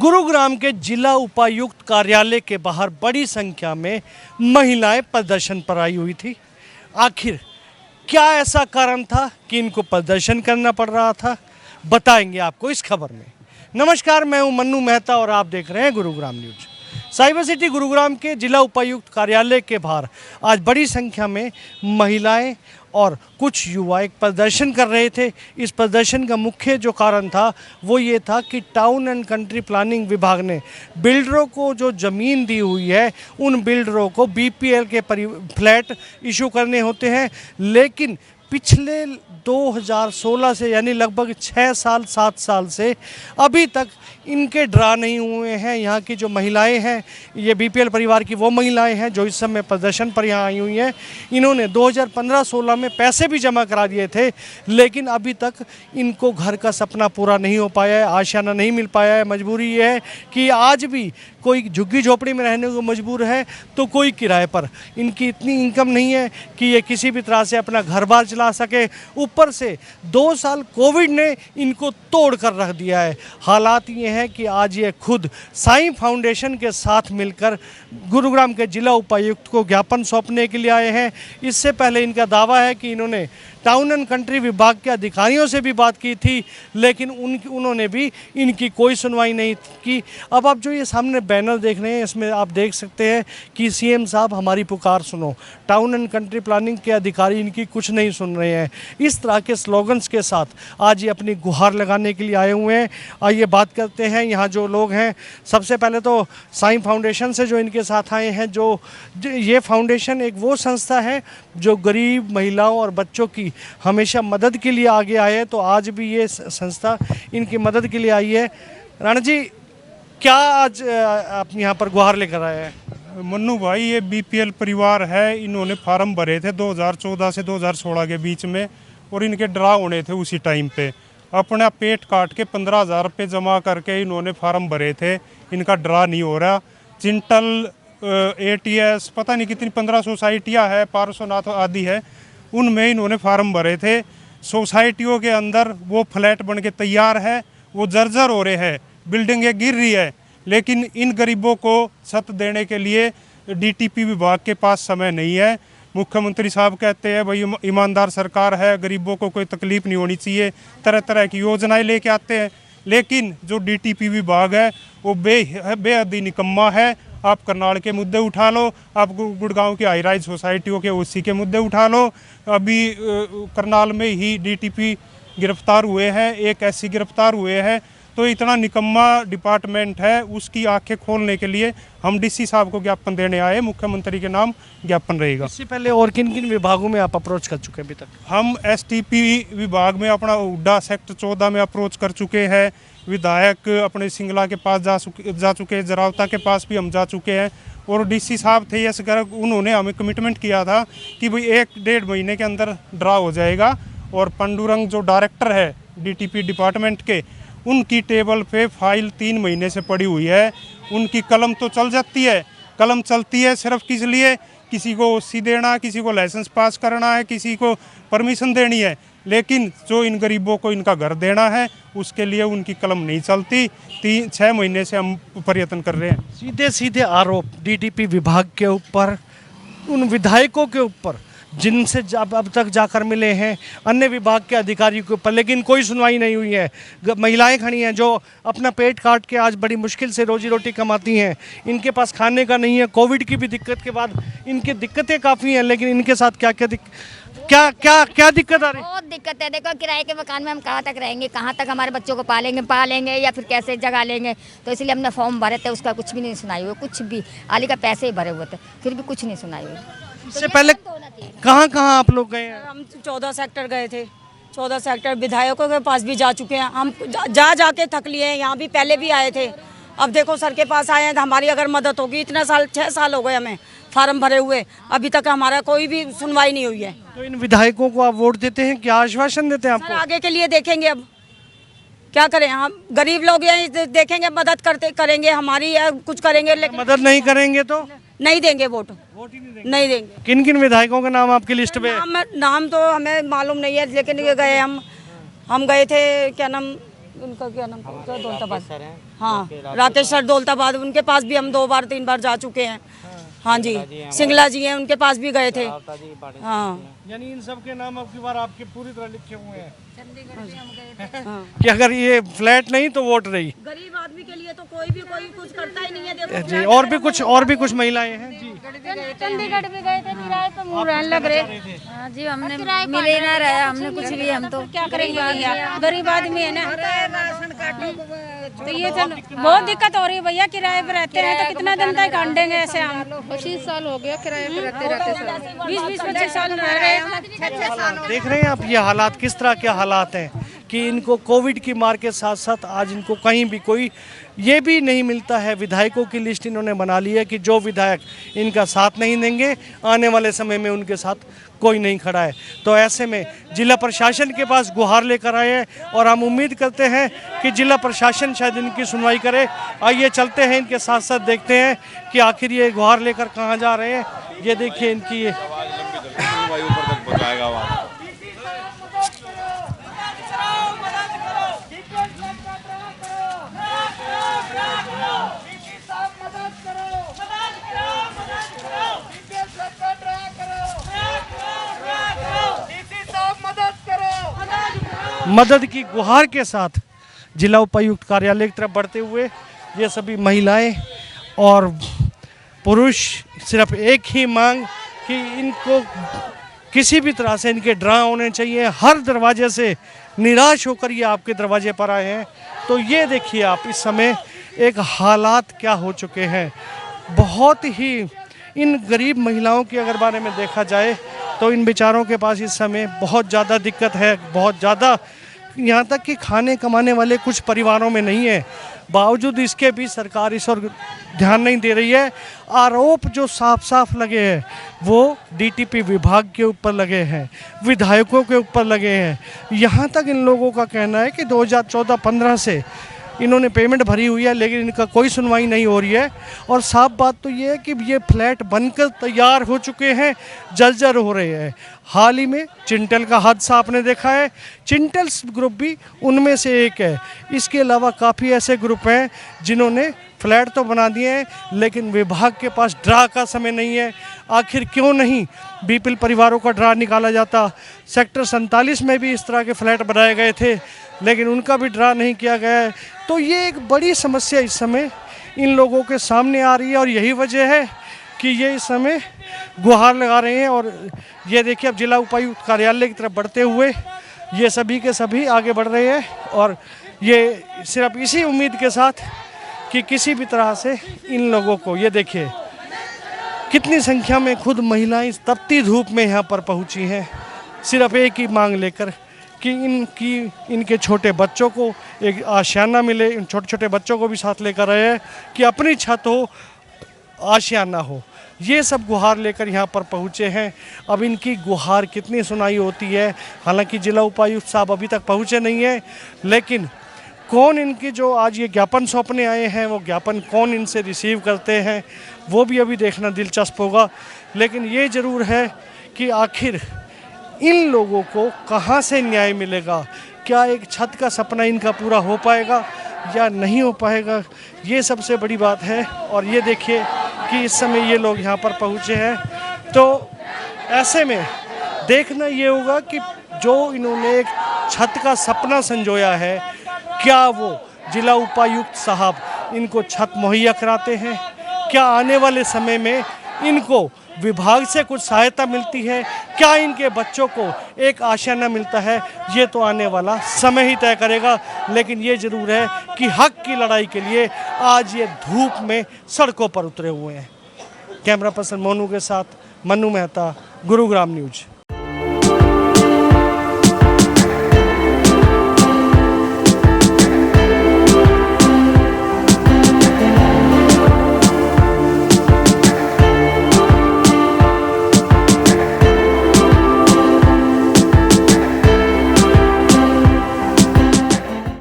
गुरुग्राम के जिला उपायुक्त कार्यालय के बाहर बड़ी संख्या में महिलाएं प्रदर्शन पर आई हुई थी। आखिर क्या ऐसा कारण था कि इनको प्रदर्शन करना पड़ रहा था, बताएंगे आपको इस खबर में। नमस्कार, मैं हूं मन्नू मेहता और आप देख रहे हैं Gurugram news. Cyber city Gurugram के जिला उपायुक्त कार्यालय के बाहर आज बड़ी संख्या में महिलाएं और कुछ युवा एक प्रदर्शन कर रहे थे। इस प्रदर्शन का मुख्य जो कारण था वो ये था कि टाउन एंड कंट्री प्लानिंग विभाग ने बिल्डरों को जो ज़मीन दी हुई है उन बिल्डरों को बीपीएल के फ्लैट इशू करने होते हैं, लेकिन पिछले 2016 से यानी लगभग 6-7 साल से अभी तक इनके ड्रा नहीं हुए हैं। यहाँ की जो महिलाएं हैं, ये बीपीएल परिवार की वो महिलाएं हैं जो इस समय प्रदर्शन पर यहाँ आई हुई हैं। इन्होंने 2015-16 में पैसे भी जमा करा दिए थे, लेकिन अभी तक इनको घर का सपना पूरा नहीं हो पाया है, आशियाना नहीं मिल पाया है। मजबूरी ये है कि आज भी कोई झुग्गी झोपड़ी में रहने को मजबूर है तो कोई किराए पर। इनकी इतनी इनकम नहीं है कि ये किसी भी तरह से अपना घर बार चला सके। ऊपर से 2 साल कोविड ने इनको तोड़ कर रख दिया है। हालात ये हैं कि आज ये खुद साईं फाउंडेशन के साथ मिलकर गुरुग्राम के जिला उपायुक्त को ज्ञापन सौंपने के लिए आए हैं। इससे पहले इनका दावा है कि इन्होंने टाउन एंड कंट्री विभाग के अधिकारियों से भी बात की थी, लेकिन उन्होंने भी इनकी कोई सुनवाई नहीं की। अब आप जो ये सामने बैनर देख रहे हैं, इसमें आप देख सकते हैं कि सीएम साहब हमारी पुकार सुनो। टाउन एंड कंट्री प्लानिंग के अधिकारी इनकी कुछ नहीं सुन रहे हैं। इस तरह के स्लोगन्स के साथ आज ये अपनी गुहार लगाने के लिए आए हुए हैं। आइए बात करते हैं यहाँ जो लोग हैं। सबसे पहले तो साईं फाउंडेशन से जो इनके साथ आए हैं, जो ये फाउंडेशन एक वो संस्था है जो गरीब महिलाओं और बच्चों की हमेशा मदद के लिए आगे आए हैं, तो आज भी ये संस्था इनकी मदद के लिए आई है। राणा जी, क्या आज आप यहाँ पर गुहार लेकर आए हैं? मन्नू भाई, ये बीपीएल परिवार है। इन्होंने फार्म भरे थे 2014 से 2016 के बीच में, और इनके ड्रा होने थे उसी टाइम पे। अपना पेट काट के 15,000 रुपये जमा करके इन्होंने फार्म भरे थे। इनका ड्रा नहीं हो रहा। चिंटल एटीएस पता नहीं कितनी 15 सोसाइटियाँ है, पार्श्वनाथ आदि है, उनमें इन्होंने फार्म भरे थे। सोसाइटियों के अंदर वो फ्लैट बन के तैयार है, वो जर्जर हो रहे हैं, बिल्डिंगें गिर रही है, लेकिन इन गरीबों को छत देने के लिए डीटीपी विभाग के पास समय नहीं है। मुख्यमंत्री साहब कहते हैं भाई ईमानदार सरकार है, गरीबों को कोई तकलीफ नहीं होनी चाहिए, तरह तरह की योजनाएं लेके आते हैं, लेकिन जो डीटीपी विभाग है वो बेहद ही निकम्मा है। आप करनाल के मुद्दे उठा लो, आप गुड़गांव की हाई राइज सोसाइटियों के ओसी के मुद्दे उठा लो। अभी करनाल में ही डीटीपी गिरफ्तार हुए हैं, एक एससी गिरफ्तार हुए हैं। तो इतना निकम्मा डिपार्टमेंट है, उसकी आंखें खोलने के लिए हम डीसी साहब को ज्ञापन देने आए। मुख्यमंत्री के नाम ज्ञापन रहेगा। इससे पहले और किन किन विभागों में आप अप्रोच कर चुके हैं अभी तक? हम एसटीपी विभाग में अपना हुड्डा सेक्टर 14 में अप्रोच कर चुके हैं। विधायक अपने सिंगला के पास जा चुके हैं, जरावता के पास भी हम जा चुके हैं। और डीसी साहब थे यस गर्ग, उन्होंने हमें कमिटमेंट किया था कि भाई 1-1.5 महीने के अंदर ड्रा हो जाएगा। और पंडुरंग जो डायरेक्टर है डीटीपी डिपार्टमेंट के, उनकी टेबल पे फाइल 3 महीने से पड़ी हुई है। उनकी कलम तो चल जाती है, कलम चलती है सिर्फ किस लिए? किसी को ओसी देना, किसी को लाइसेंस पास करना है, किसी को परमिशन देनी है, लेकिन जो इन गरीबों को इनका घर देना है उसके लिए उनकी कलम नहीं चलती। 3-6 महीने से हम प्रयत्न कर रहे हैं। सीधे सीधे आरोप डीटीपी विभाग के ऊपर, उन विधायकों के ऊपर जिनसे अब तक जाकर मिले हैं, अन्य विभाग के अधिकारियों के ऊपर, लेकिन कोई सुनवाई नहीं हुई है। महिलाएं खड़ी हैं जो अपना पेट काट के आज बड़ी मुश्किल से रोजी रोटी कमाती हैं। इनके पास खाने का नहीं है। कोविड की भी दिक्कत के बाद इनकी दिक्कतें काफ़ी हैं, लेकिन इनके साथ क्या दिक्कत आ रही है? बहुत दिक्कत है। देखो, किराए के मकान में हम कहाँ तक रहेंगे, कहाँ तक हमारे बच्चों को पालेंगे या फिर कैसे जगह लेंगे। तो इसलिए हमने फॉर्म भरे थे, उसका कुछ भी नहीं सुनाई हुई, कुछ भी। आली का पैसे ही भरे हुए थे, फिर भी कुछ नहीं सुनाई हुई। इससे पहले कहाँ आप लोग गए हैं? हम 14 सेक्टर गए थे। 14 सेक्टर विधायकों के पास भी जा चुके हैं। हम जाके थक लिए हैं। यहाँ भी पहले भी आए थे। अब देखो सर के पास आए हैं तो हमारी अगर मदद होगी। इतना साल 6 साल हो गए हमें फार्म भरे हुए, अभी तक हमारा कोई भी सुनवाई नहीं हुई है। तो इन विधायकों को आप वोट देते हैं, क्या आश्वासन देते हैं आपको? सर आगे के लिए देखेंगे, अब क्या करें। हम गरीब लोग यही देखेंगे, मदद करेंगे हमारी, कुछ करेंगे, लेकिन मदद नहीं करेंगे तो नहीं देंगे वोट ही नहीं देंगे। किन किन विधायकों का नाम आपकी लिस्ट में? नाम तो हमें मालूम नहीं है, लेकिन ये गए हम गए थे, क्या नाम, उनका क्या नाम था, दौलताबाद। हाँ, राकेश सर दौलताबाद, उनके पास भी हम 2 बार 3 बार जा चुके हैं। हाँ जी, सिंगला जी हैं, उनके पास भी गए थे। हाँ, यानी इन सब के नाम अब की बार आपके पूरी तरह लिखे हुए हैं कि अगर ये फ्लैट नहीं तो वोट नहीं। गरीब आदमी के लिए तो कोई कुछ करता ही नहीं है। देखो जी, और भी कुछ महिलाएं हैं जी। चंडीगढ़ भी गए थे, किराए पे मुँह रहने लग रहे। हाँ जी, हमने मिले ना रहा, हमने कुछ भी, हम तो क्या करेंगे, गरीब आदमी है ना। तो ये बहुत दिक्कत हो रही है भैया, किराए पे रहते हैं तो कितना दिन तक काटेंगे ऐसे हम। 25 साल हो गया किराए पे रहते 20-25 साल रह रहे हैं। देख रहे हैं आप ये हालात, किस तरह के हालात हैं कि इनको कोविड की मार के साथ साथ आज इनको कहीं भी कोई ये भी नहीं मिलता है। विधायकों की लिस्ट इन्होंने बना ली है कि जो विधायक इनका साथ नहीं देंगे आने वाले समय में उनके साथ कोई नहीं खड़ा है। तो ऐसे में जिला प्रशासन के पास गुहार लेकर आए हैं और हम उम्मीद करते हैं कि जिला प्रशासन शायद इनकी सुनवाई करे। आइए चलते हैं इनके साथ साथ, देखते हैं कि आखिर ये गुहार लेकर कहाँ जा रहे हैं। ये देखिए इनकी ये मदद की गुहार के साथ जिला उपायुक्त कार्यालय की तरफ बढ़ते हुए ये सभी महिलाएं और पुरुष सिर्फ एक ही मांग कि इनको किसी भी तरह से इनके ड्रा होने चाहिए। हर दरवाजे से निराश होकर ये आपके दरवाजे पर आए हैं। तो ये देखिए आप इस समय एक हालात क्या हो चुके हैं। बहुत ही इन गरीब महिलाओं के अगर बारे में देखा जाए तो इन बेचारों के पास इस समय बहुत ज़्यादा दिक्कत है, बहुत ज़्यादा, यहाँ तक कि खाने कमाने वाले कुछ परिवारों में नहीं है। बावजूद इसके भी सरकार इस और ध्यान नहीं दे रही है। आरोप जो साफ साफ लगे हैं वो डीटीपी विभाग के ऊपर लगे हैं, विधायकों के ऊपर लगे हैं। यहाँ तक इन लोगों का कहना है कि 2014-15 से इन्होंने पेमेंट भरी हुई है लेकिन इनका कोई सुनवाई नहीं हो रही है। और साफ बात तो ये है कि ये फ्लैट बनकर तैयार हो चुके हैं, जर्जर हो रहे हैं। हाल ही में चिंटल का हादसा आपने देखा है, चिंटल्स ग्रुप भी उनमें से एक है। इसके अलावा काफ़ी ऐसे ग्रुप हैं जिन्होंने फ्लैट तो बना दिए हैं लेकिन विभाग के पास ड्रा का समय नहीं है। आखिर क्यों नहीं बीपीएल परिवारों का ड्रा निकाला जाता? सेक्टर 47 में भी इस तरह के फ्लैट बनाए गए थे लेकिन उनका भी ड्रा नहीं किया गया है। तो ये एक बड़ी समस्या इस समय इन लोगों के सामने आ रही है और यही वजह है कि ये इस समय गुहार लगा रहे हैं। और ये देखिए अब जिला उपायुक्त कार्यालय की तरफ बढ़ते हुए ये सभी के सभी आगे बढ़ रहे हैं और ये सिर्फ इसी उम्मीद के साथ कि किसी भी तरह से इन लोगों को, ये देखिए कितनी संख्या में खुद महिलाएं इस तपती धूप में यहाँ पर पहुँची हैं सिर्फ एक ही मांग लेकर कि इनके छोटे बच्चों को एक आशियाना मिले। इन छोटे छोटे बच्चों को भी साथ लेकर आए हैं कि अपनी छत हो, आशियाना हो। ये सब गुहार लेकर यहाँ पर पहुँचे हैं। अब इनकी गुहार कितनी सुनाई होती है, हालांकि जिला उपायुक्त साहब अभी तक पहुँचे नहीं हैं, लेकिन कौन इनकी जो आज ये ज्ञापन सौंपने आए हैं वो ज्ञापन कौन इनसे रिसीव करते हैं वो भी अभी देखना दिलचस्प होगा। लेकिन ये ज़रूर है कि आखिर इन लोगों को कहाँ से न्याय मिलेगा, क्या एक छत का सपना इनका पूरा हो पाएगा या नहीं हो पाएगा, ये सबसे बड़ी बात है। और ये देखिए कि इस समय ये लोग यहाँ पर पहुँचे हैं। तो ऐसे में देखना ये होगा कि जो इन्होंने एक छत का सपना संजोया है, क्या वो जिला उपायुक्त साहब इनको छत मुहैया कराते हैं? क्या आने वाले समय में इनको विभाग से कुछ सहायता मिलती है? क्या इनके बच्चों को एक आशियाना मिलता है? ये तो आने वाला समय ही तय करेगा। लेकिन ये ज़रूर है कि हक की लड़ाई के लिए आज ये धूप में सड़कों पर उतरे हुए हैं। कैमरा पर्सन मोनू के साथ मन्नू मेहता, गुरुग्राम न्यूज़।